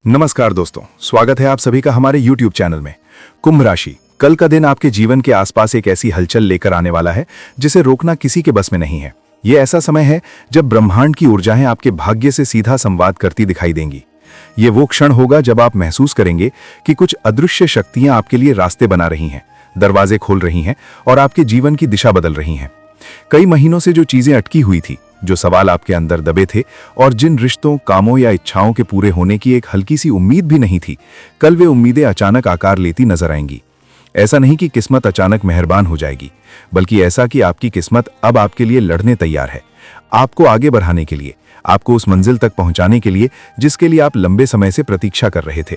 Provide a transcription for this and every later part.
नमस्कार दोस्तों, स्वागत है आप सभी का हमारे YouTube चैनल में। कुंभ राशि, कल का दिन आपके जीवन के आसपास एक ऐसी हलचल लेकर आने वाला है जिसे रोकना किसी के बस में नहीं है। ये ऐसा समय है जब ब्रह्मांड की ऊर्जाएं आपके भाग्य से सीधा संवाद करती दिखाई देंगी। ये वो क्षण होगा जब आप महसूस करेंगे कि कुछ अदृश्य शक्तियां आपके लिए रास्ते बना रही हैं, दरवाजे खोल रही हैं और आपके जीवन की दिशा बदल रही हैं। कई महीनों से जो चीजें अटकी हुई थी, जो सवाल आपके अंदर दबे थे और जिन रिश्तों, कामों या इच्छाओं के पूरे होने की एक हल्की सी उम्मीद भी नहीं थी, कल वे उम्मीदें अचानक आकार लेती नजर आएंगी। ऐसा नहीं कि किस्मत अचानक मेहरबान हो जाएगी, बल्कि ऐसा कि आपकी किस्मत अब आपके लिए लड़ने तैयार है, आपको आगे बढ़ाने के लिए, आपको उस मंजिल तक पहुंचाने के लिए जिसके लिए आप लंबे समय से प्रतीक्षा कर रहे थे।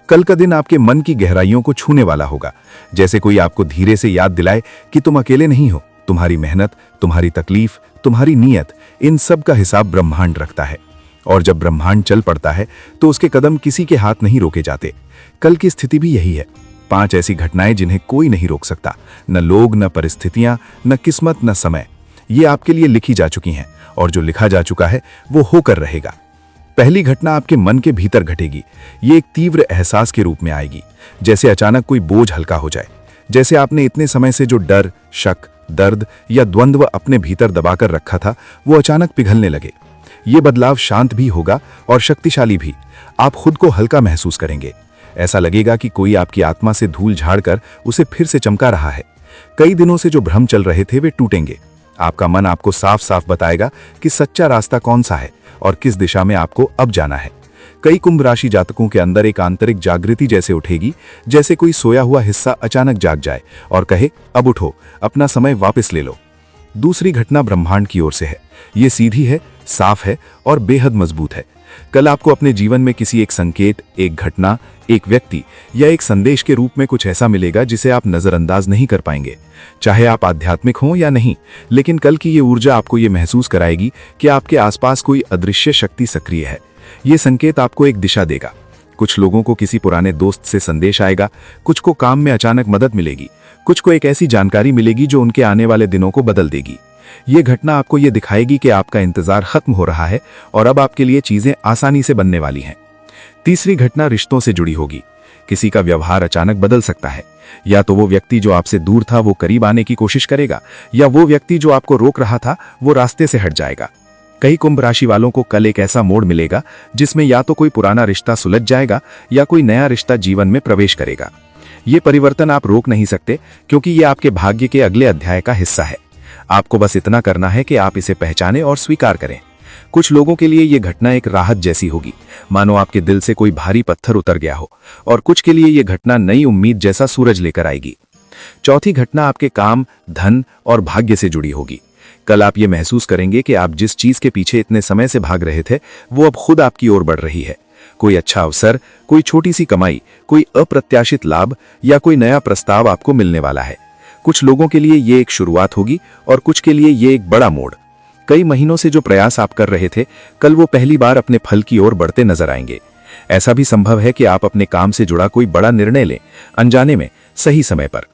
कल का दिन आपके मन की गहराइयों को छूने वाला होगा, जैसे कोई आपको धीरे से याद दिलाए कि तुम अकेले नहीं हो। तुम्हारी मेहनत, तुम्हारी तकलीफ, तुम्हारी नीयत, इन सब का हिसाब ब्रह्मांड रखता है। और जब ब्रह्मांड चल पड़ता है तो उसके कदम किसी के हाथ नहीं रोके जाते। कल की स्थिति भी यही है। 5 ऐसी घटनाएं जिन्हें कोई नहीं रोक सकता, न लोग, न परिस्थितियां, न किस्मत, न समय। ये आपके लिए लिखी जा चुकी हैं और जो लिखा जा चुका है वो होकर रहेगा। पहली घटना आपके मन के भीतर घटेगी। ये एक तीव्र एहसास के रूप में आएगी, जैसे अचानक कोई बोझ हल्का हो जाए, जैसे आपने इतने समय से जो डर, शक, दर्द या द्वंद्व अपने भीतर दबाकर रखा था वो अचानक पिघलने लगे। ये बदलाव शांत भी होगा और शक्तिशाली भी। आप खुद को हल्का महसूस करेंगे। ऐसा लगेगा कि कोई आपकी आत्मा से धूल झाड़कर उसे फिर से चमका रहा है। कई दिनों से जो भ्रम चल रहे थे वे टूटेंगे। आपका मन आपको साफ साफ बताएगा कि सच्चा रास्ता कौन सा है और किस दिशा में आपको अब जाना है। कई कुंभ राशि जातकों के अंदर एक आंतरिक जागृति जैसे उठेगी, जैसे कोई सोया हुआ हिस्सा अचानक जाग जाए और कहे, अब उठो, अपना समय वापस ले लो। दूसरी घटना ब्रह्मांड की ओर से है। ये सीधी है, साफ है और बेहद मजबूत है। कल आपको अपने जीवन में किसी एक संकेत, एक घटना, एक व्यक्ति या एक संदेश के रूप में कुछ ऐसा मिलेगा जिसे आप नजरअंदाज नहीं कर पाएंगे। चाहे आप आध्यात्मिक हों या नहीं, लेकिन कल की ये ऊर्जा आपको ये महसूस कराएगी कि आपके आसपास कोई अदृश्य शक्ति सक्रिय है। ये संकेत आपको एक दिशा देगा। कुछ लोगों को किसी पुराने दोस्त से संदेश आएगा, कुछ को काम में अचानक मदद मिलेगी, कुछ को एक ऐसी जानकारी मिलेगी जो उनके आने वाले दिनों को बदल देगी। ये घटना आपको ये दिखाएगी कि आपका इंतजार खत्म हो रहा है और अब आपके लिए चीजें आसानी से बनने वाली हैं। तीसरी घटना रिश्तों से जुड़ी होगी। किसी का व्यवहार अचानक बदल सकता है। या तो वो व्यक्ति जो आपसे दूर था वो करीब आने की कोशिश करेगा, या वो व्यक्ति जो आपको रोक रहा था वो रास्ते से हट जाएगा। कई कुंभ राशि वालों को कल एक ऐसा मोड़ मिलेगा जिसमें या तो कोई पुराना रिश्ता सुलझ जाएगा या कोई नया रिश्ता जीवन में प्रवेश करेगा। ये परिवर्तन आप रोक नहीं सकते, क्योंकि ये आपके भाग्य के अगले अध्याय का हिस्सा है। आपको बस इतना करना है कि आप इसे पहचानें और स्वीकार करें। कुछ लोगों के लिए ये घटना एक राहत जैसी होगी, मानो आपके दिल से कोई भारी पत्थर उतर गया हो, और कुछ के लिए ये घटना नई उम्मीद जैसा सूरज लेकर आएगी। चौथी घटना आपके काम, धन और भाग्य से जुड़ी होगी। कल आप ये महसूस करेंगे कि आप जिस चीज के पीछे इतने समय से भाग रहे थे वो अब खुद आपकी ओर बढ़ रही है। कोई अच्छा अवसर, कोई छोटी सी कमाई, कोई अप्रत्याशित लाभ या कोई नया प्रस्ताव आपको मिलने वाला है। कुछ लोगों के लिए ये एक शुरुआत होगी और कुछ के लिए ये एक बड़ा मोड़। कई महीनों से जो प्रयास आप कर रहे थे, कल वो पहली बार अपने फल की ओर बढ़ते नजर आएंगे। ऐसा भी संभव है कि आप अपने काम से जुड़ा कोई बड़ा निर्णय लें, अनजाने में, सही समय पर।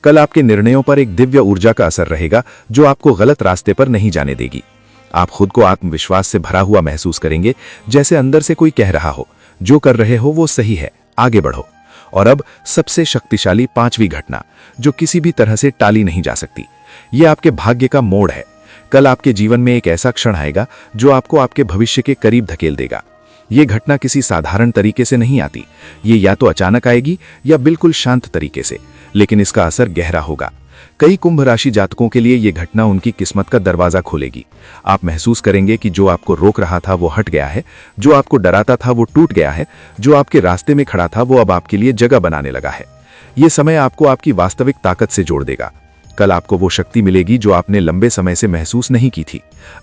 कल आपके निर्णयों पर एक दिव्य ऊर्जा का असर रहेगा जो आपको गलत रास्ते पर नहीं जाने देगी। आप खुद को आत्मविश्वास से भरा हुआ महसूस करेंगे, जैसे अंदर से कोई कह रहा हो, जो कर रहे हो वो सही है, आगे बढ़ो। और अब सबसे शक्तिशाली 5वीं घटना, जो किसी भी तरह से टाली नहीं जा सकती। ये आपके भाग्य का मोड़ है। कल आपके जीवन में एक ऐसा क्षण आएगा जो आपको आपके भविष्य के करीब धकेल देगा। ये घटना किसी साधारण तरीके से नहीं आती। ये या तो अचानक आएगी या बिल्कुल शांत तरीके से, लेकिन इसका असर गहरा होगा। कई कुंभ राशि जातकों के लिए ये घटना उनकी किस्मत का दरवाजा खोलेगी। आप महसूस करेंगे कि जो आपको रोक रहा था वो हट गया है, जो आपको डराता था वो टूट गया है, जो आपके रास्ते में खड़ा था वो अब आपके लिए जगह बनाने लगा है। ये समय आपको आपकी वास्तविक ताकत से जोड़ देगा। कल आपको वो शक्ति मिलेगी जो आपने लंबे समय से महसूस नहीं की थी,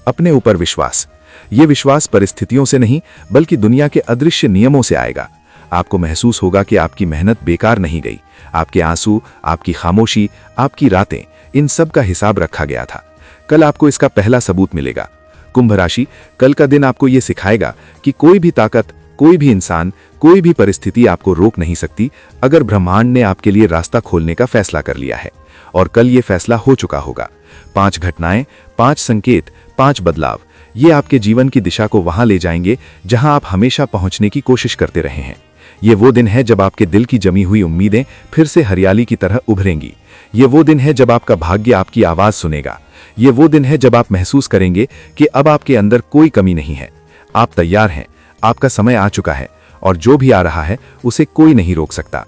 अपने ऊपर विश्वास। ये विश्वास परिस्थितियों से नहीं, बल्कि दुनिया के अदृश्य नियमों से आएगा। आपको महसूस होगा कि आपकी मेहनत बेकार नहीं गई। आपके आंसू, आपकी खामोशी, आपकी रातें, इन सब का हिसाब रखा गया था। कल आपको इसका पहला सबूत मिलेगा। कुंभ राशि, कल का दिन आपको यह सिखाएगा कि कोई भी ताकत, कोई भी इंसान, कोई भी परिस्थिति आपको रोक नहीं सकती, अगर ब्रह्मांड ने आपके लिए रास्ता खोलने का फैसला कर लिया है। और कल ये फैसला हो चुका होगा। 5 घटनाएं, 5 संकेत, 5 बदलाव, ये आपके जीवन की दिशा को वहां ले जाएंगे जहां आप हमेशा पहुंचने की कोशिश करते रहे हैं। ये वो दिन है जब आपके दिल की जमी हुई उम्मीदें फिर से हरियाली की तरह उभरेंगी। ये वो दिन है जब आपका भाग्य आपकी आवाज सुनेगा। ये वो दिन है जब आप महसूस करेंगे कि अब आपके अंदर कोई कमी नहीं है। आप तैयार हैं, आपका समय आ चुका है और जो भी आ रहा है उसे कोई नहीं रोक सकता।